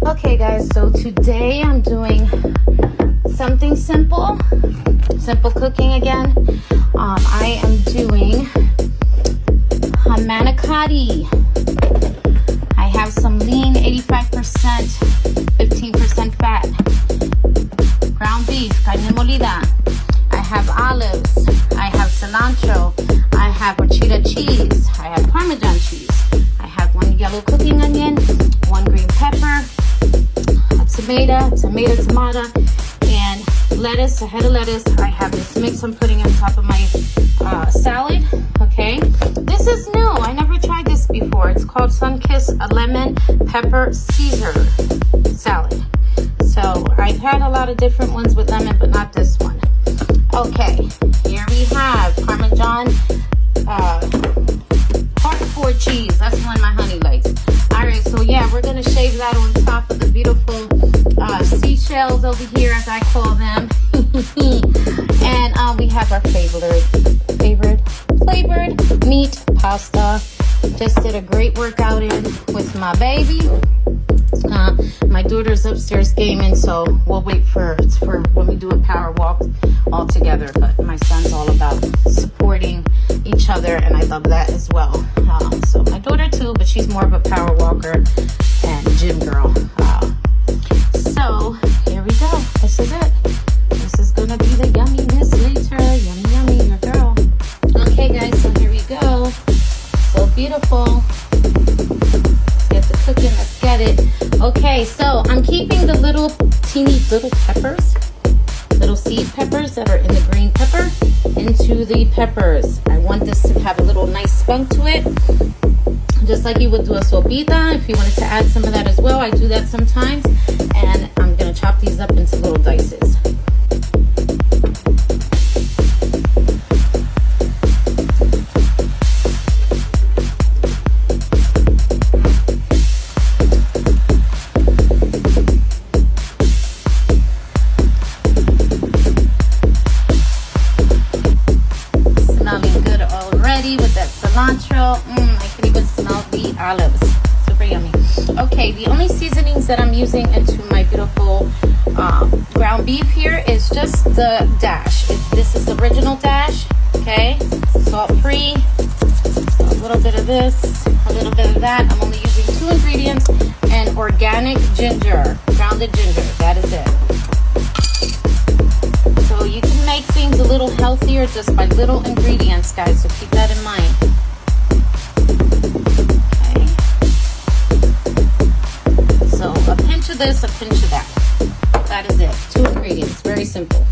Okay guys, so today I'm doing something simple cooking again. I am doing a manicotti. I have some lean 85%, 15% fat, ground beef, carne molida. I have olives, I have cilantro, I have horchata cheese, I have Parmesan cheese, I have one yellow cooking onion, one green pepper, a tomato, and lettuce, a head of lettuce. I have this mix I'm putting on top of my salad, okay? This is new, I never tried this before. It's called Sunkiss Lemon Pepper Caesar salad. So I've had a lot of different ones with lemon, but not this one. Okay, here we have Parmesan hardcore cheese. That's one my honey likes. All right, so yeah, we're gonna shave that on top of the beautiful seashells over here, as I call them. And we have our flavored meat pasta. Just did a great workout in with my baby. My daughter's upstairs gaming, so we'll wait for when we do a power walk all together. But my son's all about supporting each other, and I love that as well. So my daughter too, but she's more of a power walker and gym girl. So here we go. This is it. This is gonna be the yumminess later. Yummy, your girl. Okay, guys. So here we go. So beautiful. Let's get the cooking. Let's get it. Okay, so I'm keeping the teeny little peppers, little seed peppers that are in the green pepper into the peppers. I want this to have a little nice spunk to it, just like you would do a sopita. If you wanted to add some of that as well, I do that sometimes. And I'm gonna chop these up into little dices. With that cilantro, I can even smell the olives. Super yummy. Okay, the only seasonings that I'm using into my beautiful ground beef here is just the dash. This is the original dash, okay? Salt-free, a little bit of this, a little bit of that. I'm only using 2 ingredients, and organic ginger, grounded ginger, that is it. So you can make things a little healthier just by little ingredients, guys, so keep that in mind. Okay. So a pinch of this, a pinch of that. That is it. 2 ingredients, very simple.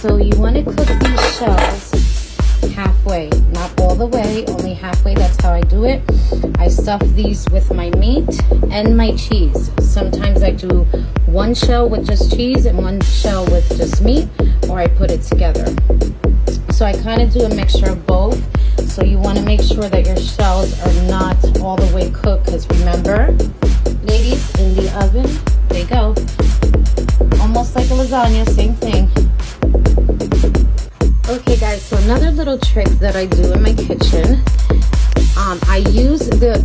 So you want to cook these shells halfway, not all the way, only halfway. That's how I do it. I stuff these with my meat and my cheese. Sometimes I do 1 shell with just cheese and 1 shell with just meat, or I put it together. So I kind of do a mixture of both. So you want to make sure that your shells are not all the way cooked, because remember, ladies, in the oven they go. Almost like a lasagna, same thing. Okay guys, so another little trick that I do in my kitchen, I use the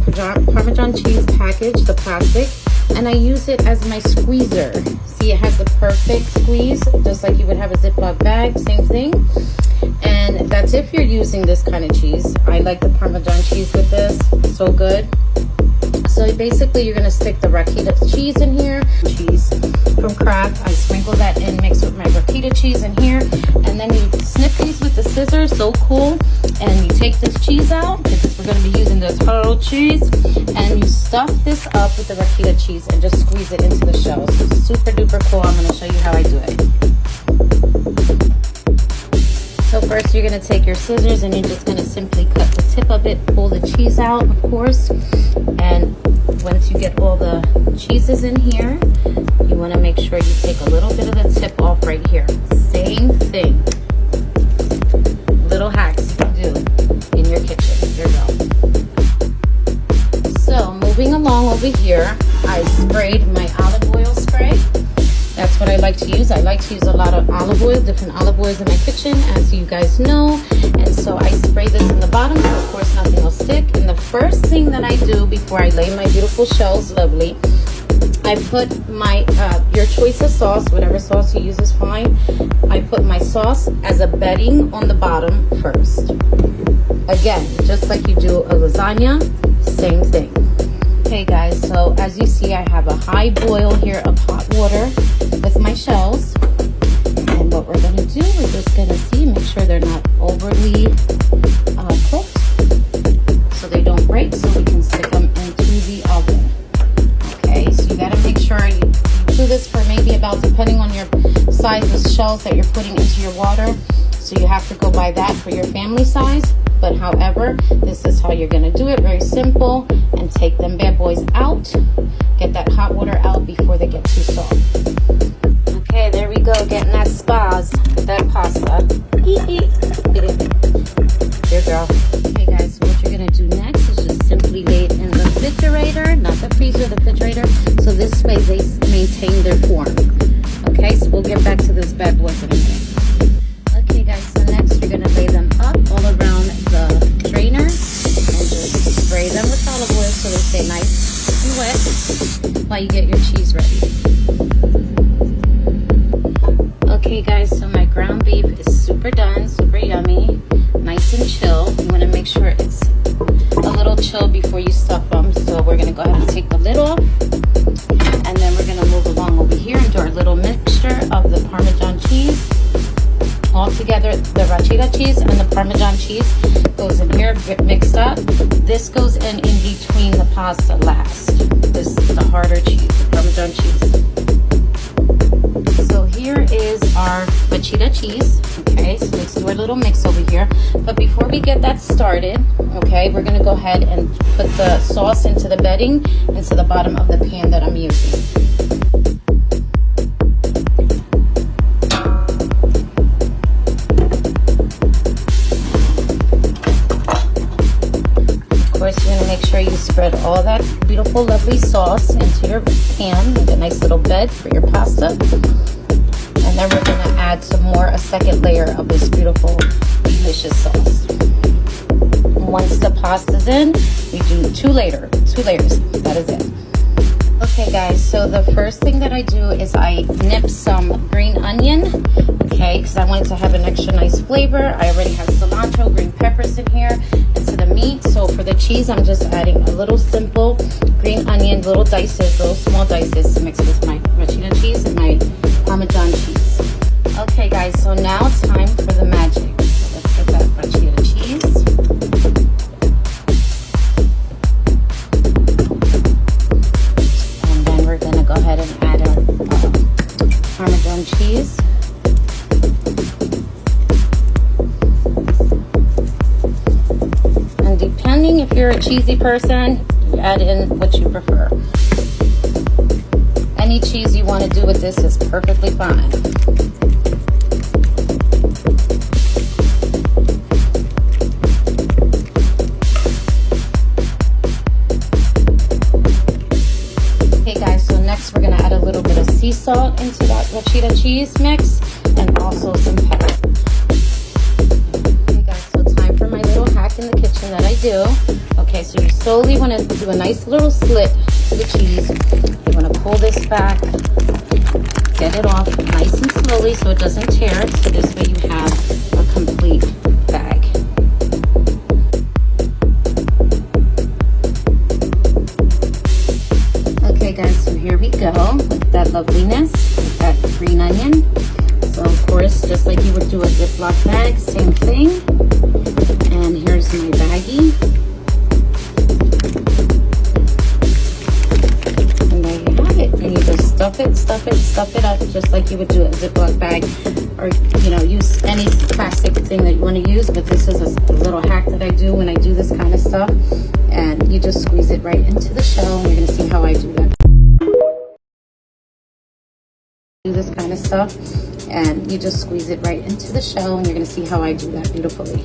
Parmesan cheese package, the plastic, and I use it as my squeezer. See, it has the perfect squeeze, just like you would have a Ziploc bag, same thing. And that's if you're using this kind of cheese. I like the Parmesan cheese with this, so good. So basically you're gonna stick the Rakita cheese in here, cheese from Kraft. I sprinkle that in, mix with my Rakita cheese in here, and then you snip these with the scissors, so cool. And you take this cheese out, because we're gonna be using this whole cheese, and you stuff this up with the Rakita cheese and just squeeze it into the shells. Super duper cool. I'm gonna show you how I do it. So first you're gonna take your scissors and you're just gonna simply cut the tip of it, pull the cheese out, of course, and once you get all the cheeses in here, you want to make sure you take a little bit of the tip off right here. Same thing. Little hacks you can do in your kitchen. Here we go. So moving along over here, I sprayed my olive oil spray. That's what I like to use. I like to use a lot of olive oil, different olive oils in my kitchen, as you guys know. And so I spray this in the bottom, so of course nothing will stick. And the first thing that I do before I lay my beautiful shells, lovely, I put my, your choice of sauce, whatever sauce you use is fine. I put my sauce as a bedding on the bottom first. Again, just like you do a lasagna, same thing. Okay guys, so as you see, I have a high boil here of hot water with my shells. And what we're gonna do, we're just gonna make sure they're not overly cooked, so they don't break, so we can stick them into the oven. Okay, so you gotta make sure you do this for maybe about, depending on your size of shells that you're putting into your water. So you have to go by that for your family size. But however, this is how you're gonna do it, very simple. And take them bad boys out. Get that hot water out before they get too soft. Okay, there we go, getting that spas, that pasta. Here, girl. Okay guys, so what you're gonna do next is just simply lay it in the refrigerator, not the freezer, the refrigerator. So this way they maintain their form. Okay, so we'll get back to this bad boys in a minute. Okay guys, so next you're gonna lay them up all around the strainer and just spray them with olive oil so they stay nice and wet while you get your cheese ready. Okay guys, so my ground beef is super done, super yummy, nice and chill. You want to make sure it's a little chill before you stuff them. So we're going to go ahead and take the lid off, and then we're going to move along over here and do our little mixture of the Parmesan cheese. All together, the rachita cheese and the Parmesan cheese goes in here mixed up. This goes in between the pasta last. This is the harder cheese, the Parmesan cheese. So here is our rachita cheese. Okay, so let's do our little mix over here. But before we get that started, okay, we're gonna go ahead and put the sauce into the bedding, into the bottom of the pan that I'm using. Of course, you're gonna make sure you spread all that beautiful, lovely sauce into your pan, make a nice little bed for your pasta. And then we're gonna add some more, a second layer of this beautiful, delicious sauce. Once the pasta's in, we do two layers. That is it. Okay guys, so the first thing that I do is I nip some green onion, okay, because I want it to have an extra nice flavor. I already have cilantro, green peppers in here into the meat. So for the cheese, I'm just adding a little simple green onion, little dices, little small dices to mix with my rachita cheese and my Parmesan cheese. Okay guys, so now it's time for the magic. So let's get that rachita cheese. And then we're gonna go ahead and add our Parmesan cheese. And depending if you're a cheesy person, you add in what you prefer. Any cheese you want to do with this is perfectly fine. Okay guys, so next we're going to add a little bit of sea salt into that rachita cheese mix and also some pepper. Okay guys, so time for my little hack in the kitchen that I do. Okay, so you slowly want to do a nice little slit to the cheese. You want to pull this back, get it off nice and slowly so it doesn't tear. So this way you have a complete bag. Okay guys, so here we go with that loveliness, with that green onion. So of course, just like you would do a Ziploc bag, same thing. And here's my baggie. stuff it, stuff it up just like you would do a Ziploc bag, or use any plastic thing that you want to use. But this is a little hack that I do when I do this kind of stuff, and you just squeeze it right into the shell. You're gonna see how I do that. Do this kind of stuff, and you just squeeze it right into the shell, and you're gonna see how I do that beautifully.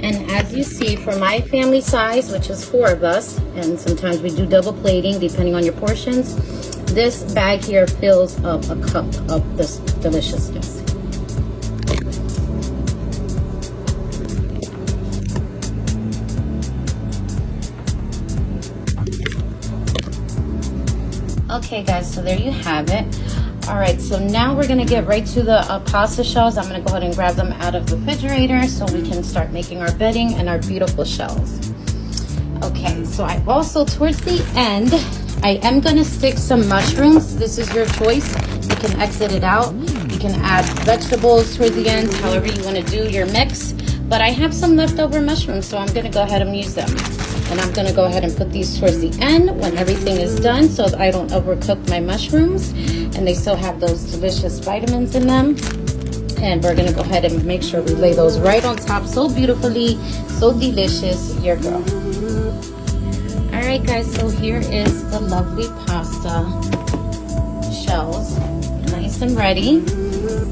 And as you see, for my family size, which is 4 of us, and sometimes we do double plating depending on your portions, this bag here fills up a cup of this deliciousness. Okay guys, so there you have it. All right, so now we're gonna get right to the pasta shells. I'm gonna go ahead and grab them out of the refrigerator so we can start making our bedding and our beautiful shells. Okay, so I also, towards the end, I am gonna stick some mushrooms. This is your choice. You can exit it out. You can add vegetables towards the end, however you wanna do your mix. But I have some leftover mushrooms, so I'm gonna go ahead and use them. And I'm gonna go ahead and put these towards the end when everything is done so that I don't overcook my mushrooms and they still have those delicious vitamins in them. And we're gonna go ahead and make sure we lay those right on top so beautifully, so delicious, your girl. All right guys, so here is the lovely pasta shells. Nice and ready,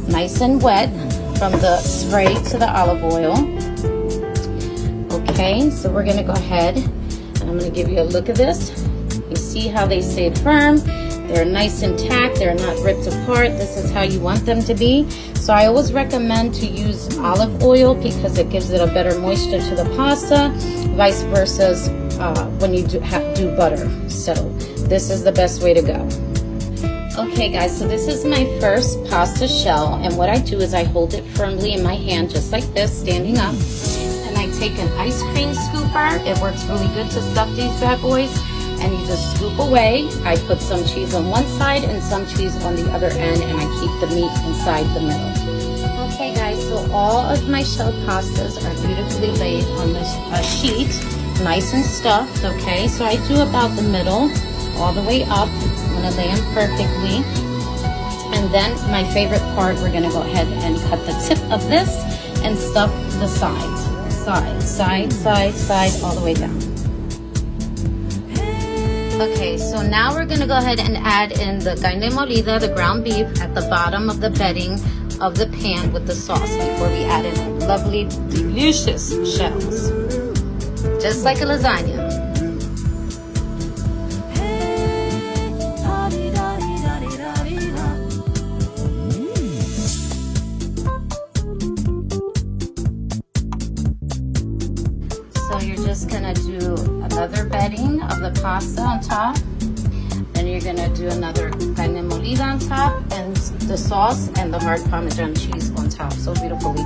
nice and wet from the spray to the olive oil. Okay, so we're gonna go ahead and I'm gonna give you a look at this. You see how they stayed firm. They're nice and tacked, they're not ripped apart. This is how you want them to be. So I always recommend to use olive oil because it gives it a better moisture to the pasta, vice versa when you do butter. So this is the best way to go. Okay guys, so this is my first pasta shell, and what I do is I hold it firmly in my hand just like this, standing up. I take an ice cream scooper. It works really good to stuff these bad boys, and you just scoop away. I put some cheese on one side and some cheese on the other end, and I keep the meat inside the middle. Okay guys, so all of my shell pastas are beautifully laid on this sheet, nice and stuffed. Okay, so I do about the middle all the way up. I'm gonna lay them perfectly, and then my favorite part, we're gonna go ahead and cut the tip of this and stuff the sides. Side, all the way down. Okay, so now we're gonna go ahead and add in the carne molida, the ground beef, at the bottom of the bedding of the pan with the sauce before we add in our lovely, delicious shells. Just like a lasagna. So you're just gonna do another bedding of the pasta on top. Then you're gonna do another carne molida on top, and the sauce and the hard Parmesan cheese on top, so beautifully.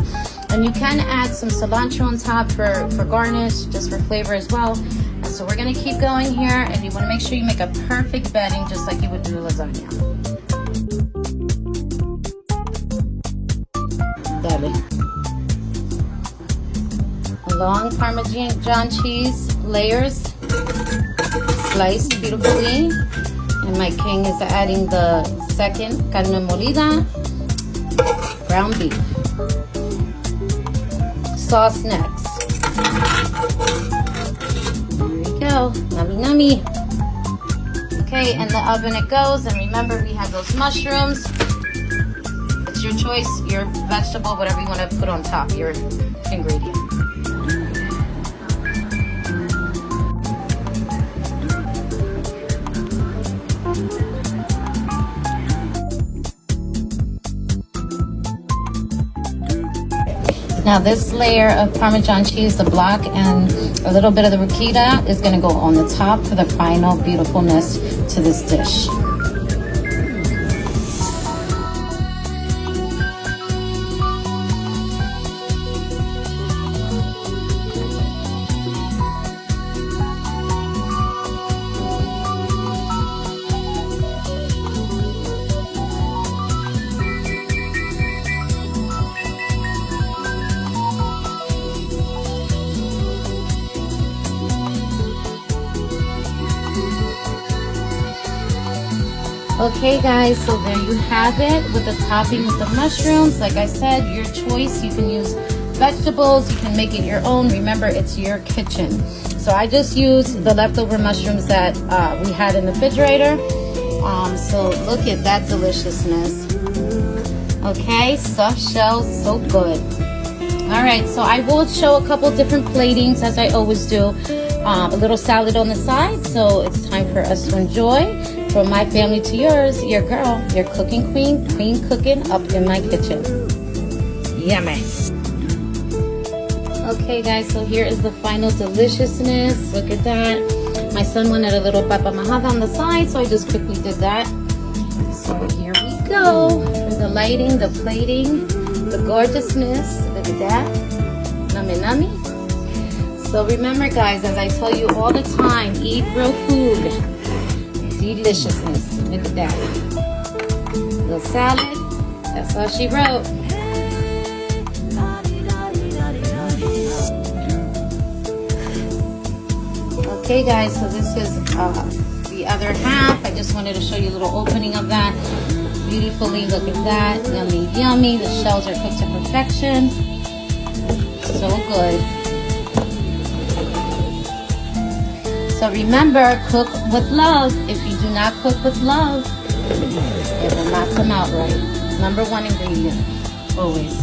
And you can add some cilantro on top for garnish, just for flavor as well. And so we're gonna keep going here, and you wanna make sure you make a perfect bedding just like you would do lasagna. Dale. Long Parmesan cheese layers, sliced beautifully. And my king is adding the second carne molida, ground beef. Sauce next. There we go, nummy nummy. Okay, in the oven it goes, and remember we have those mushrooms. It's your choice, your vegetable, whatever you want to put on top, your ingredient. Now this layer of Parmesan cheese, the block, and a little bit of the ricotta is going to go on the top for the final beautifulness to this dish. Okay guys, so there you have it with the topping with the mushrooms. Like I said, your choice. You can use vegetables, you can make it your own. Remember, it's your kitchen. So I just used the leftover mushrooms that we had in the refrigerator. So look at that deliciousness. Okay, stuffed shells, so good. All right, so I will show a couple different platings as I always do. A little salad on the side, so it's time for us to enjoy. From my family to yours, your girl, your cooking queen cooking up in my kitchen. Yummy. Okay guys, so here is the final deliciousness. Look at that. My son wanted a little papa majada on the side, so I just quickly did that. So here we go. For the lighting, the plating, the gorgeousness. Look at that. Nami nami. So remember guys, as I tell you all the time, eat real food. Deliciousness. Look at that. Little salad. That's all she wrote. Okay guys, so this is the other half. I just wanted to show you a little opening of that. Beautifully, look at that. Yummy, yummy. The shells are cooked to perfection. So good. So remember, cook with love. If you do not cook with love, it will not come out right. Number one ingredient, always.